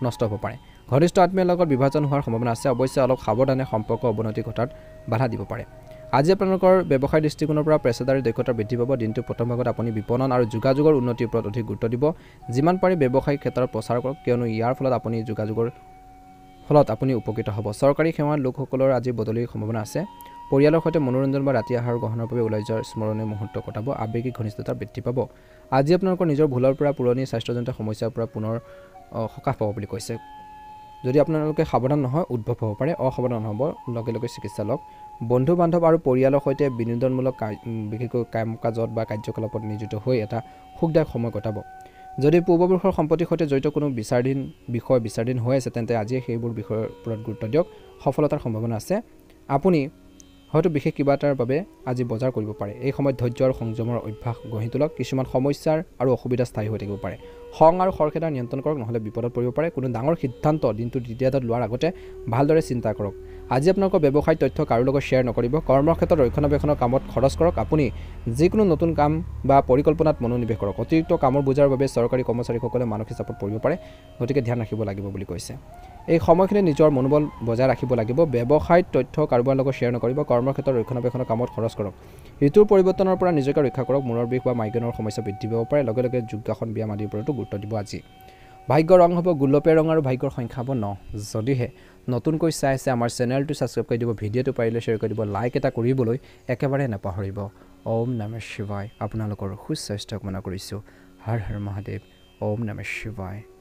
নষ্ট হ'ব পাৰে। ঘনিষ্ঠ আত্মীয়ৰ লগত বিভাজন হোৱাৰ সম্ভাৱনা আছে। অৱশ্যে অলপ সাৱধানে সম্পৰ্ক অৱনতি ঘটাত বাধা দিব পাৰে। আজি আপোনালোকৰ ব্যৱসায় দৃষ্টিকোণৰ পৰা পেছাদাৰী দক্ষতা বৃদ্ধি পাব। দিনটোৰ প্ৰথম ভাগত আপুনি বিপণন আৰু যোগাযোগৰ উন্নতিৰ ওপৰত অধিক গুৰুত্ব দিব। যিমান পাৰি ব্যৱসায়িক ক্ষেত্ৰত প্ৰচাৰ কৰক, কিয়নো ইয়াৰ ফলত আপুনি উপকৃত হ'ব। চৰকাৰী সেৱাৰ লোকসকলৰ আজি বদলিৰ সম্ভাৱনা আছে। পৰিয়ালৰ সৈতে মনোৰঞ্জন বা ৰাতি আহাৰ গ্ৰহণৰ বাবে ওলাই যোৱাৰ স্মৰণীয় মুহূৰ্ত কটাব। আৱেগিক ঘনিষ্ঠতা বৃদ্ধি পাব। আজি আপোনালোকৰ নিজৰ ভুলৰ পৰা পুৰণি স্বাস্থ্যজনিত সমস্যাৰ পৰা পুনৰ সকাহ পাব বুলি কৈছে। যদি আপোনালোকে সাৱধান নহয় উদ্ভৱ হ'ব পাৰে। অসাৱধান হ'ব লগে লগে চিকিৎসা লওক। বন্ধু বান্ধৱ আৰু পৰিয়ালৰ সৈতে বিনোদনমূলক বিশেষকৈ কাম কাজত বা কাৰ্যকলাপত নিয়োজিত হৈ এটা সুখদায়ক সময় কটাব। যদি পূৰ্বপুৰুষৰ সম্পত্তিৰ সৈতে জড়িত কোনো বিচাৰধীন হৈ আছে তেন্তে আজিয়ে সেইবোৰ বিষয়ৰ ওপৰত গুৰুত্ব দিয়ক। সফলতাৰ সম্ভাৱনা আছে। আপুনি হয়তো বিশেষ কিবা এটাৰ বাবে আজি বজাৰ কৰিব পাৰে। এই সময়ত ধৈৰ্য আৰু সংযমৰ অভ্যাস গঢ়ি তোলক। কিছুমান সমস্যাৰ আৰু অসুবিধা স্থায়ী হৈ থাকিব পাৰে। খং আৰু খৰখেদা নিয়ন্ত্ৰণ কৰক, নহ'লে বিপদত পৰিব পাৰে। কোনো ডাঙৰ সিদ্ধান্ত দিনটো দ্বিতীয়টাত লোৱাৰ আগতে ভালদৰে চিন্তা কৰক। আজি আপোনালোকৰ ব্যৱসায়িক তথ্য কাৰো লগত শ্বেয়াৰ নকৰিব। কৰ্মক্ষেত্ৰত ৰক্ষণাবেক্ষণৰ কামত খৰচ কৰক। আপুনি যিকোনো নতুন কাম বা পৰিকল্পনাত মনোনিৱেশ কৰক। অতিৰিক্ত কামৰ বোজাৰ বাবে চৰকাৰী কৰ্মচাৰীসকলে মানসিক চাপত পৰিব পাৰে, গতিকে ধ্যান ৰাখিব লাগিব বুলি কৈছে। এই সময়খিনি নিজৰ মনোবল বজাই ৰাখিব লাগিব। ব্যৱসায়িক তথ্য কাৰোবাৰ লগত শ্বেয়াৰ নকৰিব। কৰ্মক্ষেত্ৰত ৰক্ষণাবেক্ষণৰ কামত খৰচ কৰক। ঋতুৰ পৰিৱৰ্তনৰ পৰা নিজকে ৰক্ষা কৰক। মূৰৰ বিষ বা মাইগ্ৰেনৰ সমস্যা বৃদ্ধি পাব পাৰে। লগে লগে যোগাসন ব্যায়াম আদিৰ ওপৰতো গুৰুত্ব দিব আজি। ভাগ্যৰ ৰং হ'ব গুলপীয়া ৰং আৰু ভাগ্যৰ সংখ্যা হ'ব 9। যদিহে নতুনকৈ চাই আছে আমাৰ চেনেলটো ছাবস্ক্ৰাইব কৰি দিব, ভিডিঅ'টো পাৰিলে শ্বেয়াৰ কৰি দিব, লাইক এটা কৰিবলৈ একেবাৰে নাপাহৰিব। ওম নমঃ শিৱায়। আপোনালোকৰ সুস্বাস্থ্য কামনা কৰিছোঁ। হৰ হৰ মহাদেৱ। ওম নমঃ শিৱায়।